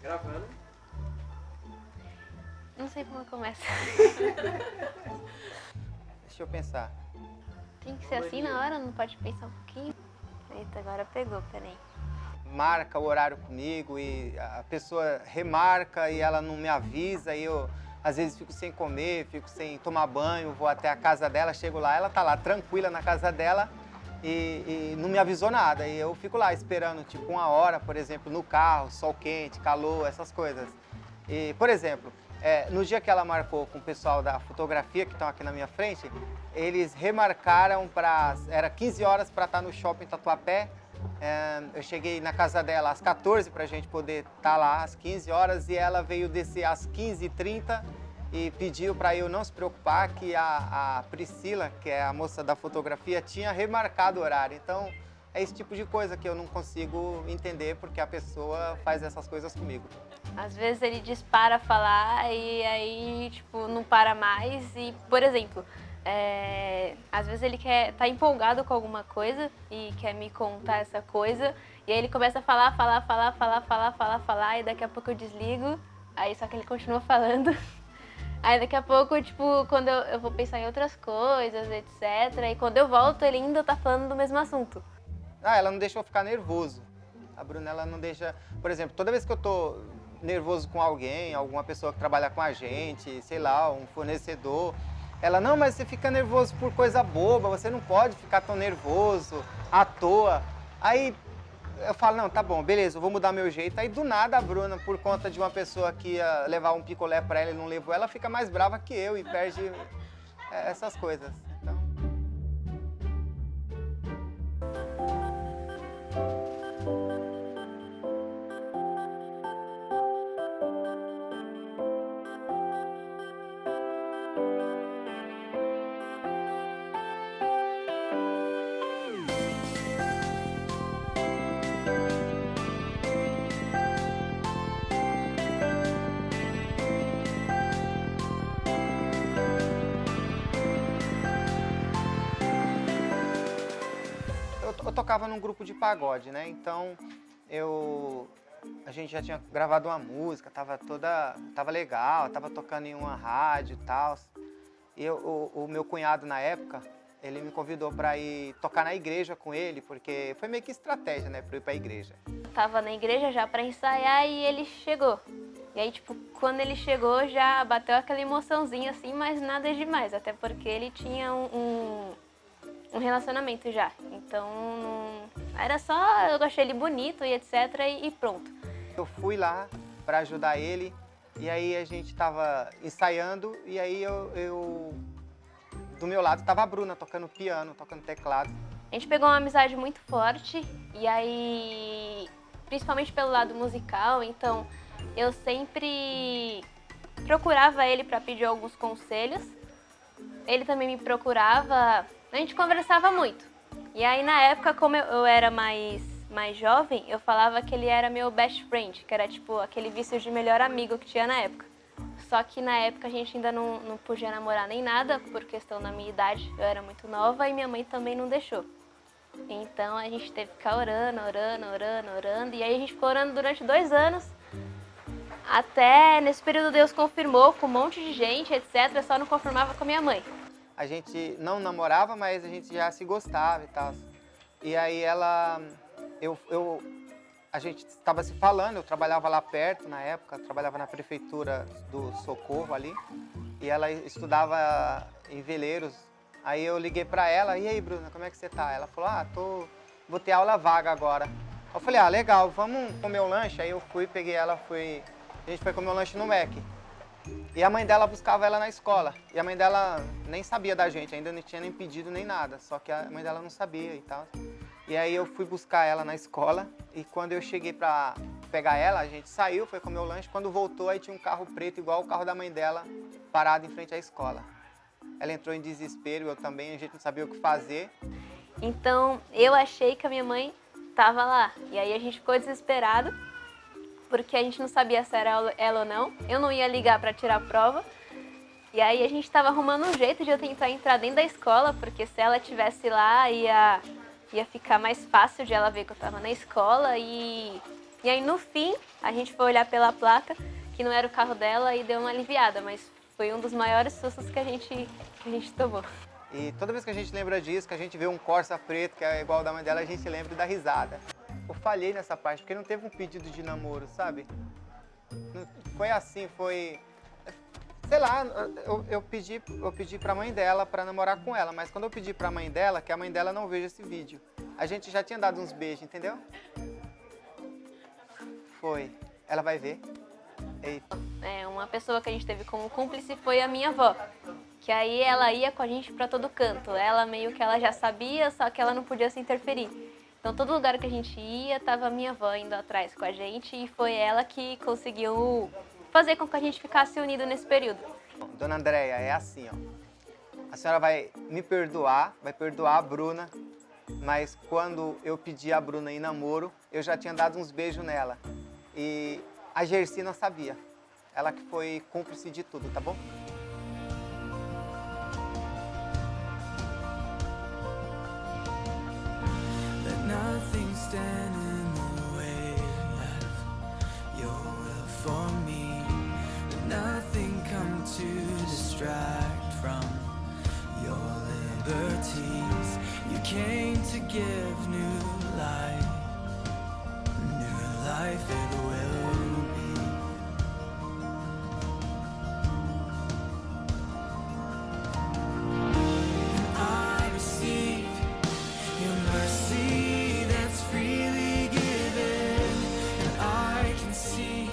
Gravando. Não sei como começa. Deixa eu pensar. Tem que ser assim na hora, não pode pensar um pouquinho? Eita, agora pegou, peraí. Marca o horário comigo e a pessoa remarca e ela não me avisa e eu às vezes fico sem comer, fico sem tomar banho, vou até a casa dela, chego lá, ela tá lá tranquila na casa dela e não me avisou nada. E eu fico lá esperando tipo 1 hora, por exemplo, no carro, sol quente, calor, essas coisas. E, por exemplo, no dia que ela marcou com o pessoal da fotografia que estão aqui na minha frente, eles remarcaram era 15 horas para estar no shopping Tatuapé. Eu cheguei na casa dela às 14 para a gente poder estar lá às 15 horas e ela veio descer às 15h30 e pediu para eu não se preocupar que a Priscila, que é a moça da fotografia, tinha remarcado o horário. Então, é esse tipo de coisa que eu não consigo entender porque a pessoa faz essas coisas comigo. Às vezes ele dispara a falar e aí, tipo, não para mais e, por exemplo, às vezes ele tá empolgado com alguma coisa e quer me contar essa coisa e aí ele começa a falar e daqui a pouco eu desligo, aí só que ele continua falando. Aí daqui a pouco, tipo, quando eu vou pensar em outras coisas, etc. E quando eu volto, ele ainda tá falando do mesmo assunto. Ela não deixa eu ficar nervoso. A Bruna, ela não deixa... Por exemplo, toda vez que eu tô nervoso com alguém, alguma pessoa que trabalha com a gente, sei lá, um fornecedor, ela, não, mas você fica nervoso por coisa boba, você não pode ficar tão nervoso, à toa. Aí eu falo, não, tá bom, beleza, eu vou mudar meu jeito. Aí do nada a Bruna, por conta de uma pessoa que ia levar um picolé pra ela e não levou, ela fica mais brava que eu e perde essas coisas. Então... Eu tocava num grupo de pagode, né? Então a gente já tinha gravado uma música, tava legal, tava tocando em uma rádio e tal. E o meu cunhado na época, ele me convidou para ir tocar na igreja com ele, porque foi meio que estratégia, né, para ir para a igreja. Eu tava na igreja já pra ensaiar e ele chegou. E aí, tipo, quando ele chegou já bateu aquela emoçãozinha assim, mas nada demais, até porque ele tinha um relacionamento já. Então, era só, eu achei ele bonito e etc. e pronto. Eu fui lá para ajudar ele e aí a gente tava ensaiando e aí do meu lado tava a Bruna tocando piano, tocando teclado. A gente pegou uma amizade muito forte e aí, principalmente pelo lado musical, então eu sempre procurava ele para pedir alguns conselhos. Ele também me procurava, a gente conversava muito. E aí na época, como eu era mais jovem, eu falava que ele era meu best friend, que era tipo aquele vício de melhor amigo que tinha na época. Só que na época a gente ainda não podia namorar nem nada, por questão da minha idade, eu era muito nova e minha mãe também não deixou. Então a gente teve que ficar orando, e aí a gente ficou orando durante 2 anos. Até nesse período Deus confirmou com um monte de gente, etc, só não confirmava com a minha mãe. A gente não namorava, mas a gente já se gostava e tal. E aí a gente estava se falando, eu trabalhava lá perto na época, trabalhava na prefeitura do Socorro ali, e ela estudava em Veleiros. Aí eu liguei para ela, e aí Bruna, como é que você tá? Ela falou, vou ter aula vaga agora. Eu falei, legal, vamos comer um lanche? Aí eu fui, peguei ela, a gente foi comer um lanche no Mac. E a mãe dela buscava ela na escola. E a mãe dela nem sabia da gente, ainda não tinha nem pedido nem nada. Só que a mãe dela não sabia e tal. E aí eu fui buscar ela na escola. E quando eu cheguei pra pegar ela, a gente saiu, foi comer o lanche. Quando voltou, aí tinha um carro preto igual o carro da mãe dela, parado em frente à escola. Ela entrou em desespero, eu também, a gente não sabia o que fazer. Então eu achei que a minha mãe estava lá. E aí a gente ficou desesperado, porque a gente não sabia se era ela ou não. Eu não ia ligar para tirar a prova. E aí a gente estava arrumando um jeito de eu tentar entrar dentro da escola, porque se ela estivesse lá, ia ficar mais fácil de ela ver que eu estava na escola. E E aí, no fim, a gente foi olhar pela placa, que não era o carro dela, e deu uma aliviada, mas foi um dos maiores sustos que a gente tomou. E toda vez que a gente lembra disso, que a gente vê um Corsa preto, que é igual ao da mãe dela, a gente lembra da risada. Eu falhei nessa parte, porque não teve um pedido de namoro, sabe? Foi assim, foi... Sei lá, eu pedi pra mãe dela pra namorar com ela, mas quando eu pedi pra mãe dela, que a mãe dela não veja esse vídeo, a gente já tinha dado uns beijos, entendeu? Foi. Ela vai ver. Eita. Uma pessoa que a gente teve como cúmplice foi a minha avó, que aí ela ia com a gente pra todo canto. Ela meio que ela já sabia, só que ela não podia se interferir. Então todo lugar que a gente ia, tava a minha avó indo atrás com a gente e foi ela que conseguiu fazer com que a gente ficasse unido nesse período. Dona Andréia, é assim, ó. A senhora vai me perdoar, vai perdoar a Bruna, mas quando eu pedi a Bruna em namoro, eu já tinha dado uns beijos nela. E a Gersi não sabia. Ela que foi cúmplice de tudo, tá bom? Let nothing stand in the way of your will for me. Let nothing come to distract from your liberties. You came to give new life it will be. And I receive your mercy that's freely given, and I can see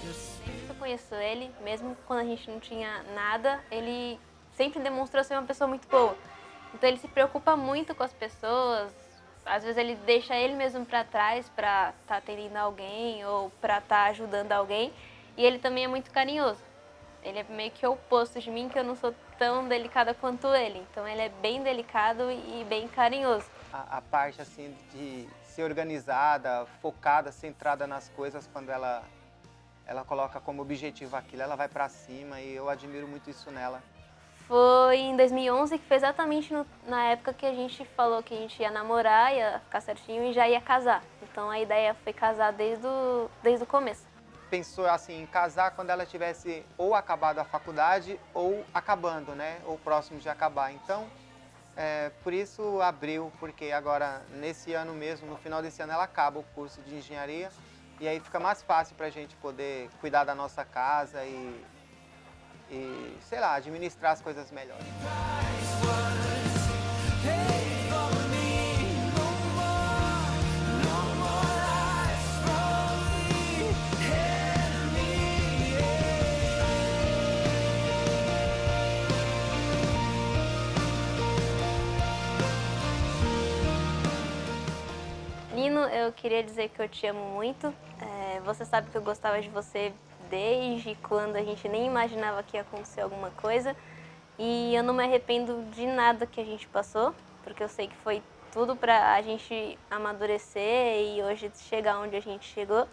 your spirit. Eu conheço ele, mesmo quando a gente não tinha nada, ele sempre demonstrou ser uma pessoa muito boa. Então ele se preocupa muito com as pessoas. Às vezes ele deixa ele mesmo para trás para estar atendendo alguém ou para estar ajudando alguém. E ele também é muito carinhoso. Ele é meio que o oposto de mim, que eu não sou tão delicada quanto ele. Então ele é bem delicado e bem carinhoso. A parte assim de ser organizada, focada, centrada nas coisas, quando ela coloca como objetivo aquilo, ela vai para cima e eu admiro muito isso nela. Foi em 2011, que foi exatamente na época que a gente falou que a gente ia namorar, ia ficar certinho e já ia casar. Então a ideia foi casar desde o começo. Pensou assim em casar quando ela tivesse ou acabado a faculdade ou acabando, né? Ou próximo de acabar. Então, por isso abriu, porque agora nesse ano mesmo, no final desse ano, ela acaba o curso de engenharia e aí fica mais fácil para a gente poder cuidar da nossa casa e, sei lá, administrar as coisas melhor. Nino, eu queria dizer que eu te amo muito. Você sabe que eu gostava de você desde quando a gente nem imaginava que ia acontecer alguma coisa. E eu não me arrependo de nada que a gente passou, porque eu sei que foi tudo pra a gente amadurecer e hoje chegar onde a gente chegou.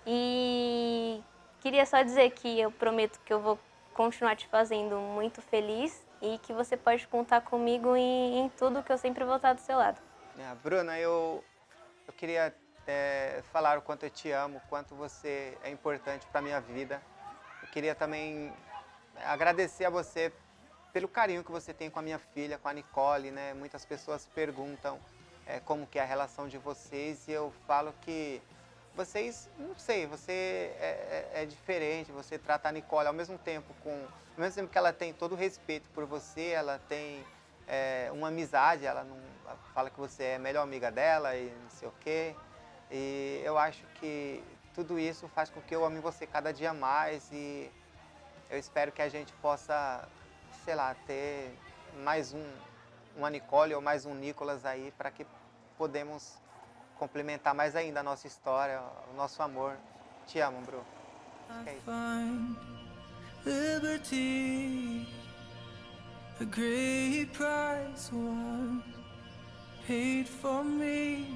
E queria só dizer que eu prometo que eu vou continuar te fazendo muito feliz e que você pode contar comigo em tudo, que eu sempre vou estar do seu lado. Bruna, eu queria falar o quanto eu te amo, o quanto você é importante para a minha vida. Eu queria também agradecer a você pelo carinho que você tem com a minha filha, com a Nicole, né? Muitas pessoas perguntam como que é a relação de vocês e eu falo que vocês, não sei, você é diferente, você trata a Nicole ao mesmo tempo que ela tem todo o respeito por você, ela tem uma amizade, ela não fala que você é a melhor amiga dela e não sei o quê. E eu acho que tudo isso faz com que eu ame você cada dia mais e eu espero que a gente possa, sei lá, ter mais uma Nicole ou mais um Nicolas aí para que podemos complementar mais ainda a nossa história, o nosso amor. Te amo, Bru. É isso. Find liberty, a great price was paid for me.